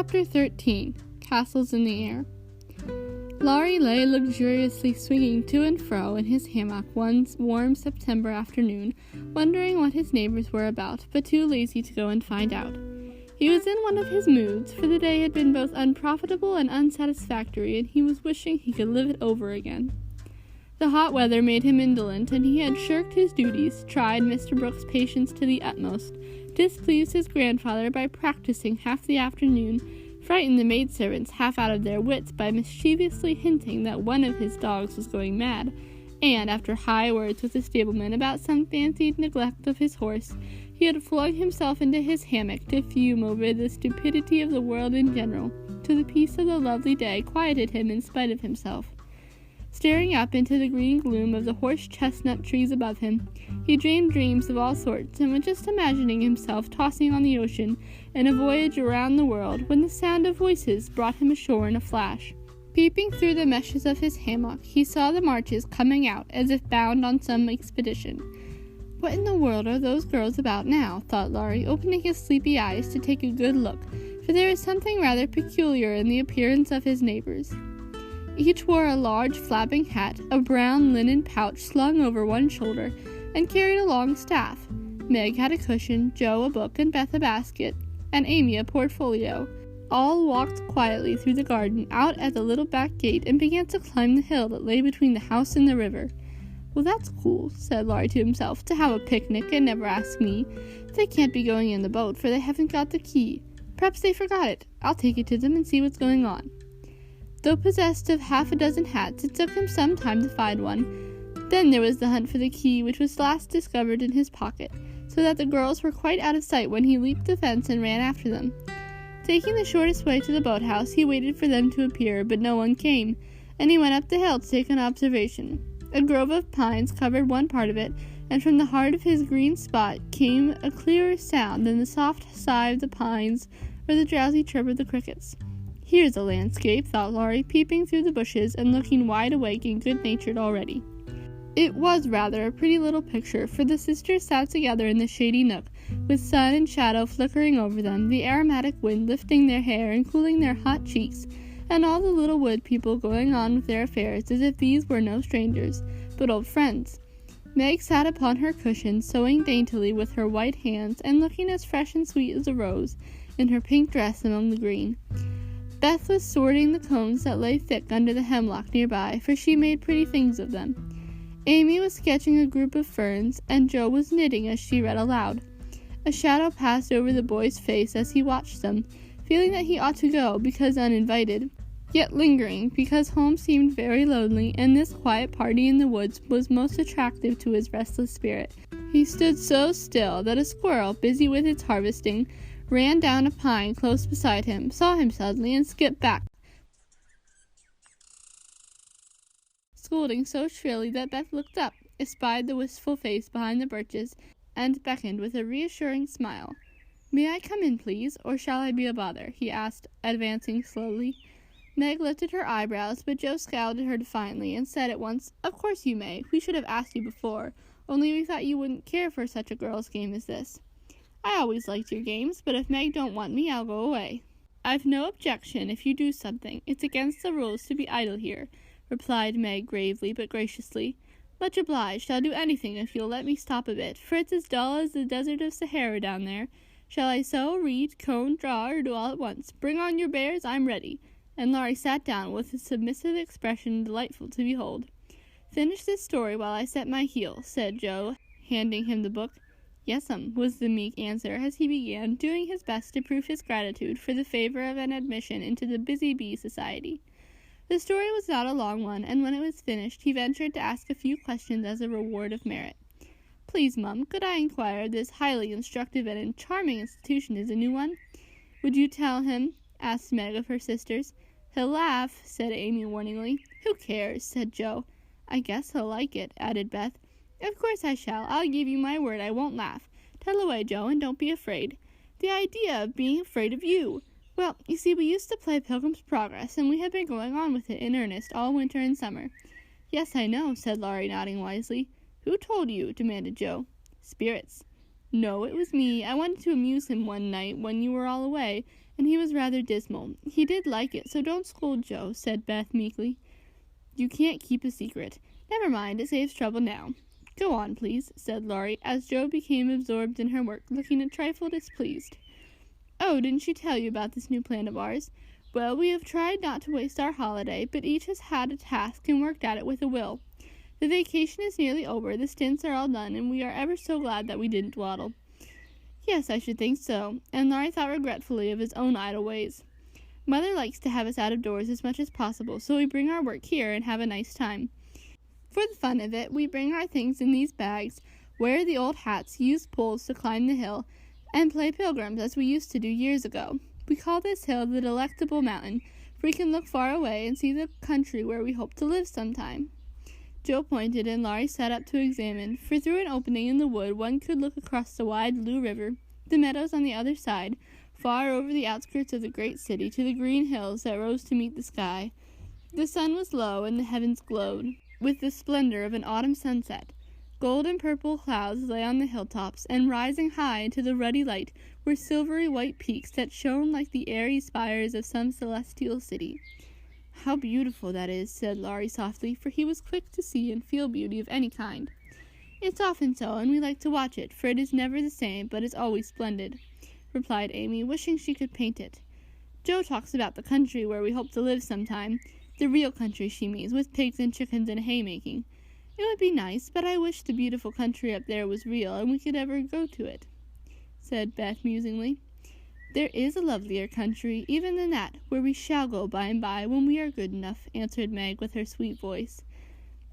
Chapter 13. Castles in the Air. Laurie lay luxuriously swinging to and fro in his hammock one warm September afternoon, wondering what his neighbors were about, but too lazy to go and find out. He was in one of his moods, for the day had been both unprofitable and unsatisfactory, and he was wishing he could live it over again. The hot weather made him indolent, and he had shirked his duties, tried Mr. Brooks' patience to the utmost, displeased his grandfather by practicing half the afternoon, frightened the maidservants half out of their wits by mischievously hinting that one of his dogs was going mad, and, after high words with the stableman about some fancied neglect of his horse, he had flung himself into his hammock to fume over the stupidity of the world in general, till the peace of the lovely day quieted him in spite of himself. Staring up into the green gloom of the horse-chestnut trees above him, he dreamed dreams of all sorts, and was just imagining himself tossing on the ocean in a voyage around the world, when the sound of voices brought him ashore in a flash. Peeping through the meshes of his hammock, he saw the Marches coming out, as if bound on some expedition. "What in the world are those girls about now?" thought Laurie, opening his sleepy eyes to take a good look, for there was something rather peculiar in the appearance of his neighbors. Each wore a large flapping hat, a brown linen pouch slung over one shoulder, and carried a long staff. Meg had a cushion, Joe a book, and Beth a basket, and Amy a portfolio. All walked quietly through the garden, out at the little back gate, and began to climb the hill that lay between the house and the river. "Well, that's cool," said Laurie to himself, "to have a picnic and never ask me. They can't be going in the boat, for they haven't got the key. Perhaps they forgot it. I'll take it to them and see what's going on." Though possessed of half a dozen hats, it took him some time to find one. Then there was the hunt for the key, which was last discovered in his pocket, so that the girls were quite out of sight when he leaped the fence and ran after them. Taking the shortest way to the boathouse, he waited for them to appear, but no one came, and he went up the hill to take an observation. A grove of pines covered one part of it, and from the heart of his green spot came a clearer sound than the soft sigh of the pines or the drowsy chirp of the crickets. "Here's a landscape," thought Laurie, peeping through the bushes and looking wide awake and good-natured already. It was rather a pretty little picture, for the sisters sat together in the shady nook, with sun and shadow flickering over them, the aromatic wind lifting their hair and cooling their hot cheeks, and all the little wood people going on with their affairs as if these were no strangers, but old friends. Meg sat upon her cushion, sewing daintily with her white hands, and looking as fresh and sweet as a rose, in her pink dress among the green. Beth was sorting the cones that lay thick under the hemlock nearby, for she made pretty things of them. Amy was sketching a group of ferns, and Joe was knitting as she read aloud. A shadow passed over the boy's face as he watched them, feeling that he ought to go because uninvited, yet lingering because home seemed very lonely, and this quiet party in the woods was most attractive to his restless spirit. He stood so still that a squirrel, busy with its harvesting, ran down a pine close beside him, saw him suddenly, and skipped back, scolding so shrilly that Beth looked up, espied the wistful face behind the birches, and beckoned with a reassuring smile. "May I come in, please, or shall I be a bother?" he asked, advancing slowly. Meg lifted her eyebrows, but Joe scowled at her defiantly, and said at once, "Of course you may. We should have asked you before, only we thought you wouldn't care for such a girl's game as this." "I always liked your games, but if Meg don't want me, I'll go away." "I've no objection if you do something. It's against the rules to be idle here," replied Meg gravely but graciously. "Much obliged. I'll do anything if you'll let me stop a bit, for it's as dull as the desert of Sahara down there. Shall I sew, read, comb, draw, or do all at once? Bring on your bears, I'm ready." And Laurie sat down with a submissive expression delightful to behold. "Finish this story while I set my heel," said Joe, handing him the book. "Yes'm," was the meek answer as he began, doing his best to prove his gratitude for the favor of an admission into the Busy Bee Society. The story was not a long one, and when it was finished, he ventured to ask a few questions as a reward of merit. "Please, Mum, could I inquire, this highly instructive and charming institution is a new one?" "Would you tell him?" asked Meg of her sisters. "He'll laugh," said Amy warningly. "Who cares?" said Joe. "I guess he'll like it," added Beth. "Of course I shall. I'll give you my word I won't laugh. Tell away, Joe, and don't be afraid." "The idea of being afraid of you!" "Well, you see, we used to play Pilgrim's Progress, and we have been going on with it in earnest all winter and summer." "Yes, I know," said Laurie, nodding wisely. "Who told you?" demanded Joe. "Spirits." No, it was me. I wanted to amuse him one night when you were all away, and he was rather dismal. He did like it, so don't scold Joe," said Beth meekly. "You can't keep a secret. Never mind, it saves trouble now." "Go on, please," said Laurie, as Joe became absorbed in her work, looking a trifle displeased. "Oh, didn't she tell you about this new plan of ours? Well, we have tried not to waste our holiday, but each has had a task and worked at it with a will. The vacation is nearly over, the stints are all done, and we are ever so glad that we didn't dawdle." "Yes, I should think so," and Laurie thought regretfully of his own idle ways. "Mother likes to have us out of doors as much as possible, so we bring our work here and have a nice time. For the fun of it, we bring our things in these bags, wear the old hats, use poles to climb the hill, and play pilgrims as we used to do years ago. We call this hill the Delectable Mountain, for we can look far away and see the country where we hope to live sometime." Joe pointed, and Laurie sat up to examine, for through an opening in the wood one could look across the wide blue river, the meadows on the other side, far over the outskirts of the great city, to the green hills that rose to meet the sky. The sun was low, and the heavens glowed with the splendor of an autumn sunset. Gold and purple clouds lay on the hilltops, and rising high into the ruddy light were silvery white peaks that shone like the airy spires of some celestial city. "How beautiful that is," said Laurie softly, for he was quick to see and feel beauty of any kind. "It's often so, and we like to watch it, for it is never the same, but is always splendid," replied Amy, wishing she could paint it. "Joe talks about the country where we hope to live sometime, the real country, she means, with pigs and chickens and haymaking. It would be nice, but I wish the beautiful country up there was real, and we could ever go to it," said Beth musingly. "There is a lovelier country, even than that, where we shall go by and by, when we are good enough," answered Meg with her sweet voice.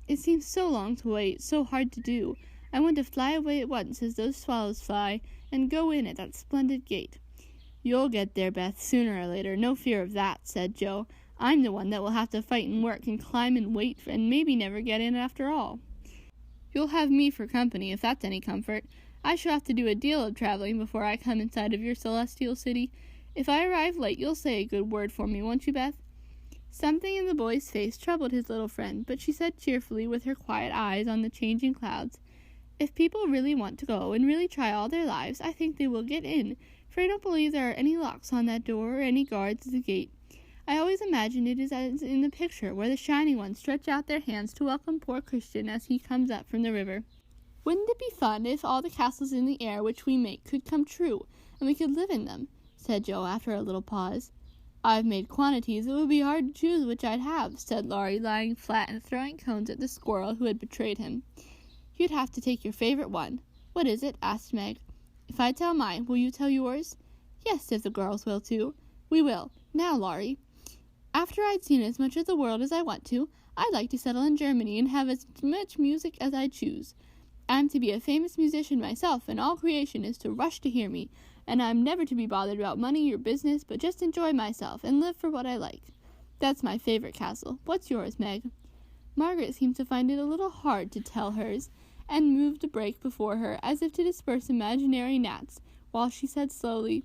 "It seems so long to wait, so hard to do. I want to fly away at once, as those swallows fly, and go in at that splendid gate." "You'll get there, Beth, sooner or later, no fear of that," said Joe. "I'm the one that will have to fight and work and climb and wait, and maybe never get in after all." "You'll have me for company, if that's any comfort. I shall have to do a deal of traveling before I come inside of your celestial city. If I arrive late, you'll say a good word for me, won't you, Beth?" Something in the boy's face troubled his little friend, but she said cheerfully, with her quiet eyes on the changing clouds, "If people really want to go, and really try all their lives, I think they will get in, for I don't believe there are any locks on that door or any guards at the gate. I always imagine it is as in the picture, where the Shining Ones stretch out their hands to welcome poor Christian as he comes up from the river. Wouldn't it be fun if all the castles in the air which we make could come true, and we could live in them?" said Joe after a little pause. "I've made quantities, it would be hard to choose which I'd have," said Laurie, lying flat and throwing cones at the squirrel who had betrayed him. "You'd have to take your favorite one." "What is it?" asked Meg. "If I tell mine, will you tell yours?" "Yes, if the girls will too." "We will. Now, Laurie, after I'd seen as much of the world as I want to, I'd like to settle in Germany and have as much music as I choose. I'm to be a famous musician myself, and all creation is to rush to hear me, and I'm never to be bothered about money or business, but just enjoy myself and live for what I like. That's my favorite castle. What's yours, Meg?" Margaret seemed to find it a little hard to tell hers, and moved a break before her, as if to disperse imaginary gnats, while she said slowly,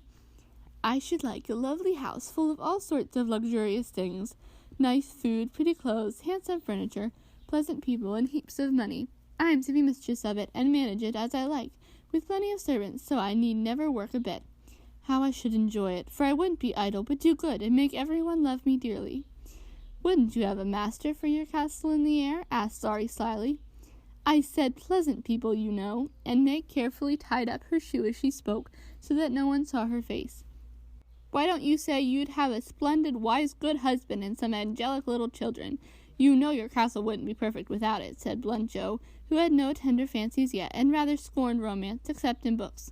"I should like a lovely house full of all sorts of luxurious things, nice food, pretty clothes, handsome furniture, pleasant people, and heaps of money. I am to be mistress of it, and manage it as I like, with plenty of servants, so I need never work a bit. How I should enjoy it, for I wouldn't be idle, but do good, and make everyone love me dearly." "Wouldn't you have a master for your castle in the air?" asked Laurie slyly. "I said pleasant people, you know," and Meg carefully tied up her shoe as she spoke, so that no one saw her face. "Why don't you say you'd have a splendid, wise, good husband and some angelic little children? You know your castle wouldn't be perfect without it," said blunt Joe, who had no tender fancies yet, and rather scorned romance, except in books.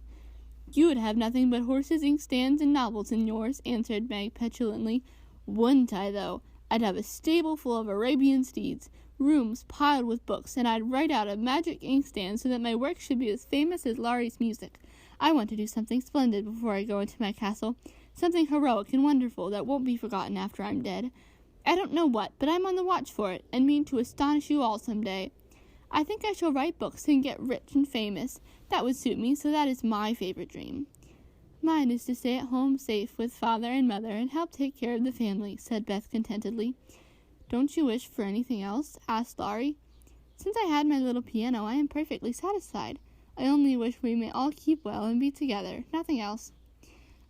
"You would have nothing but horses, inkstands, and novels in yours," answered Meg petulantly. "Wouldn't I, though? I'd have a stable full of Arabian steeds, rooms piled with books, and I'd write out a magic inkstand so that my work should be as famous as Laurie's music. I want to do something splendid before I go into my castle, something heroic and wonderful that won't be forgotten after I'm dead. I don't know what, but I'm on the watch for it, and mean to astonish you all some day. I think I shall write books and get rich and famous. That would suit me, so that is my favorite dream." "Mine is to stay at home safe with father and mother and help take care of the family," said Beth contentedly. "Don't you wish for anything else?" asked Laurie. "Since I had my little piano, I am perfectly satisfied. I only wish we may all keep well and be together, nothing else.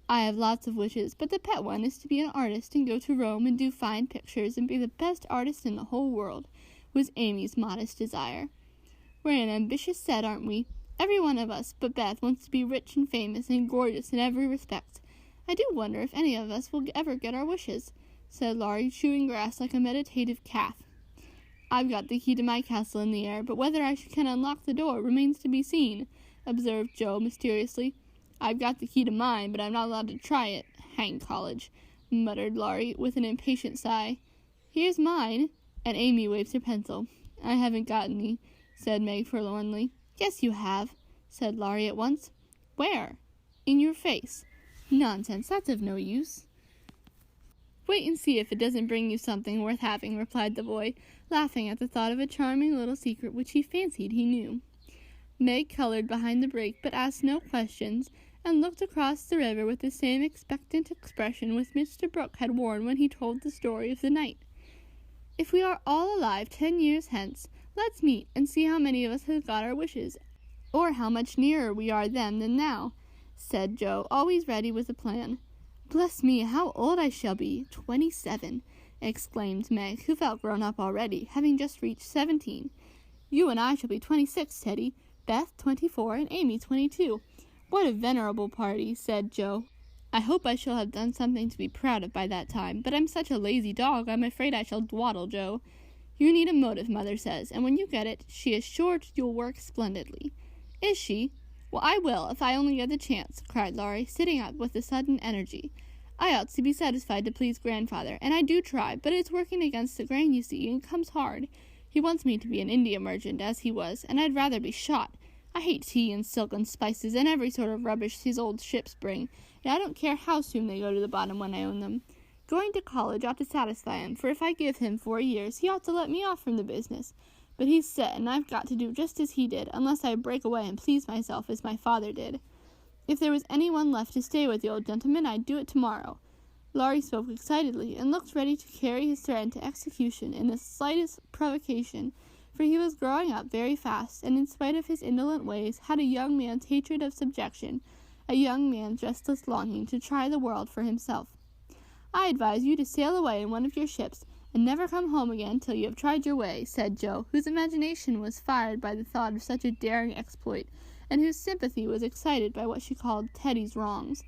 I have lots of wishes, but the pet one is to be an artist and go to Rome and do fine pictures and be the best artist in the whole world, was Amy's modest desire. We're an ambitious set, aren't we? Every one of us but Beth wants to be rich and famous and gorgeous in every respect. I do wonder if any of us will ever get our wishes, said Laurie, chewing grass like a meditative calf. I've got the key to my castle in the air, but whether I can unlock the door remains to be seen, observed Joe mysteriously. I've got the key to mine, but I'm not allowed to try it. Hang college, muttered Laurie with an impatient sigh. Here's mine, and Amy waves her pencil. I haven't got any, said Meg forlornly. Yes, you have, said Laurie at once. Where? In your face. Nonsense, that's of no use. Wait and see if it doesn't bring you something worth having, replied the boy, laughing at the thought of a charming little secret which he fancied he knew. Meg colored behind the break, but asked no questions, and looked across the river with the same expectant expression which Mr. Brooke had worn when he told the story of the night. If we are all alive 10 years hence, let's meet and see how many of us have got our wishes, or how much nearer we are then than now, said Joe, always ready with a plan. Bless me, how old I shall be! 27, exclaimed Meg, who felt grown up already, having just reached 17. You and I shall be 26, Teddy, Beth 24, and Amy 22. What a venerable party, said Joe. I hope I shall have done something to be proud of by that time, but I'm such a lazy dog I'm afraid I shall dawdle, Joe. You need a motive, Mother says, and when you get it, she is sure you'll work splendidly. Is she? Well, I will, if I only get the chance, cried Laurie, sitting up with a sudden energy. I ought to be satisfied to please Grandfather, and I do try, but it's working against the grain, you see, and comes hard. He wants me to be an India merchant, as he was, and I'd rather be shot. I hate tea and silk and spices and every sort of rubbish these old ships bring, and I don't care how soon they go to the bottom when I own them. Going to college ought to satisfy him, for if I give him 4 years, he ought to let me off from the business. But he's set, and I've got to do just as he did, unless I break away and please myself as my father did. If there was anyone left to stay with the old gentleman, I'd do it tomorrow. Laurie spoke excitedly, and looked ready to carry his threat into execution in the slightest provocation, for he was growing up very fast, and in spite of his indolent ways, had a young man's hatred of subjection, a young man's restless longing to try the world for himself. I advise you to sail away in one of your ships, and never come home again till you have tried your way, said Joe, whose imagination was fired by the thought of such a daring exploit, and whose sympathy was excited by what she called Teddy's wrongs.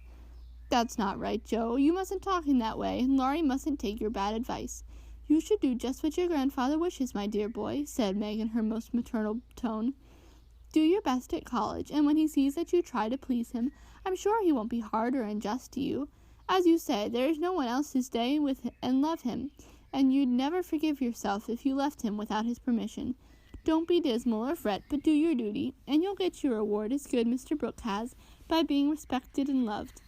That's not right, Joe. You mustn't talk in that way, and Laurie mustn't take your bad advice. You should do just what your grandfather wishes, my dear boy, said Meg in her most maternal tone. Do your best at college, and when he sees that you try to please him, I'm sure he won't be hard or unjust to you. As you say, there is no one else to stay with and love him, and you'd never forgive yourself if you left him without his permission. Don't be dismal or fret, but do your duty, and you'll get your reward as good Mr. Brooke has, by being respected and loved.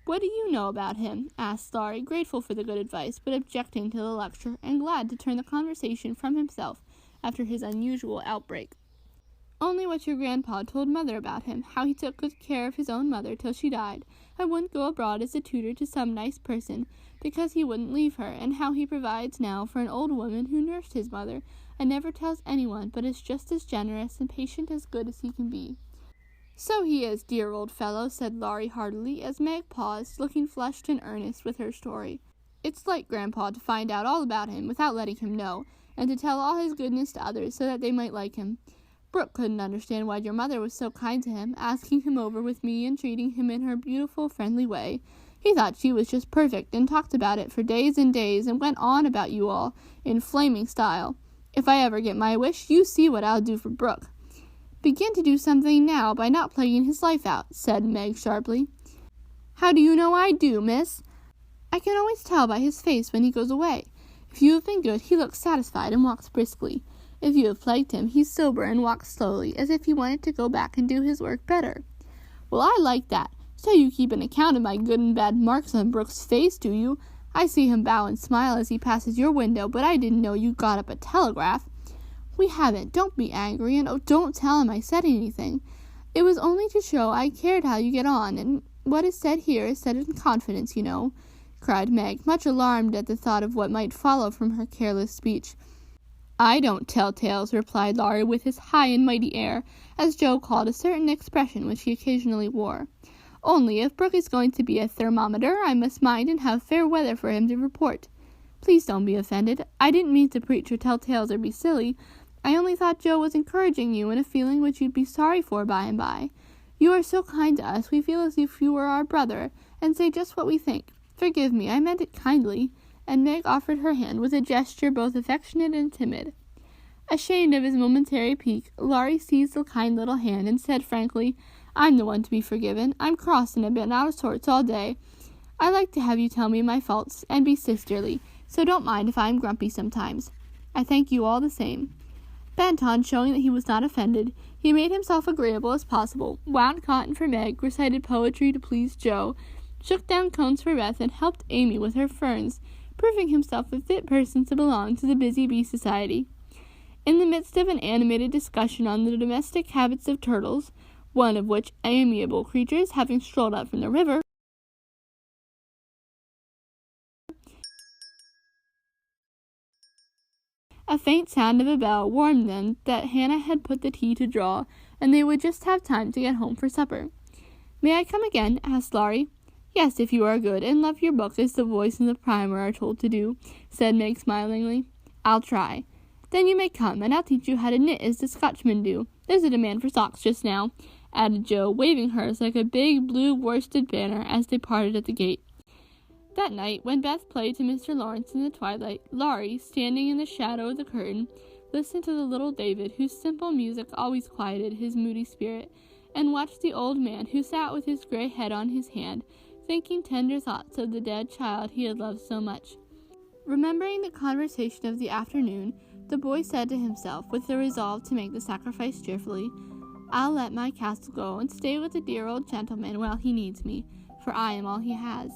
What do you know about him? Asked Laurie, grateful for the good advice, but objecting to the lecture, and glad to turn the conversation from himself after his unusual outbreak. Only what your grandpa told Mother about him, how he took good care of his own mother till she died, and wouldn't go abroad as a tutor to some nice person, because he wouldn't leave her, and how he provides now for an old woman who nursed his mother, and never tells anyone, but is just as generous and patient as good as he can be. So he is, dear old fellow, said Laurie heartily, as Meg paused, looking flushed and earnest with her story. It's like Grandpa to find out all about him without letting him know, and to tell all his goodness to others so that they might like him. Brooke couldn't understand why your mother was so kind to him, asking him over with me and treating him in her beautiful, friendly way. He thought she was just perfect, and talked about it for days and days, and went on about you all, in flaming style. If I ever get my wish, you see what I'll do for Brooke. Begin to do something now by not plaguing his life out, said Meg sharply. How do you know I do, miss? I can always tell by his face when he goes away. If you have been good, he looks satisfied and walks briskly. If you have plagued him, he's sober and walks slowly, as if he wanted to go back and do his work better. Well, I like that. So you keep an account of my good and bad marks on Brooke's face, do you? I see him bow and smile as he passes your window, but I didn't know you got up a telegraph. We haven't. Don't be angry, and don't tell him I said anything. It was only to show I cared how you get on, and what is said here is said in confidence, you know, cried Meg, much alarmed at the thought of what might follow from her careless speech. "I don't tell tales," replied Laurie with his high and mighty air, as Joe called a certain expression which he occasionally wore. "Only if Brooke is going to be a thermometer, I must mind and have fair weather for him to report. Please don't be offended. I didn't mean to preach or tell tales or be silly. I only thought Joe was encouraging you in a feeling which you'd be sorry for by and by. You are so kind to us, we feel as if you were our brother, and say just what we think. Forgive me, I meant it kindly," and Meg offered her hand with a gesture both affectionate and timid. Ashamed of his momentary pique, Laurie seized the kind little hand and said frankly, "I'm the one to be forgiven. I'm cross and have been out of sorts all day. I like to have you tell me my faults and be sisterly, so don't mind if I am grumpy sometimes. I thank you all the same." Bent on showing that he was not offended, he made himself agreeable as possible, wound cotton for Meg, recited poetry to please Joe, shook down cones for Beth, and helped Amy with her ferns, proving himself a fit person to belong to the Busy Bee Society. In the midst of an animated discussion on the domestic habits of turtles, one of which amiable creatures, having strolled up from the river, a faint sound of a bell warned them that Hannah had put the tea to draw, and they would just have time to get home for supper. "May I come again?" asked Laurie. "Yes, if you are good, and love your book as the boys in the primer are told to do," said Meg smilingly. "I'll try." "Then you may come, and I'll teach you how to knit as the Scotchmen do. There's a demand for socks just now," added Joe, waving hers like a big blue worsted banner as they parted at the gate. That night, when Beth played to Mr. Lawrence in the twilight, Laurie, standing in the shadow of the curtain, listened to the little David, whose simple music always quieted his moody spirit, and watched the old man who sat with his gray head on his hand, thinking tender thoughts of the dead child he had loved so much. Remembering the conversation of the afternoon, the boy said to himself, with the resolve to make the sacrifice cheerfully, "I'll let my castle go and stay with the dear old gentleman while he needs me, for I am all he has."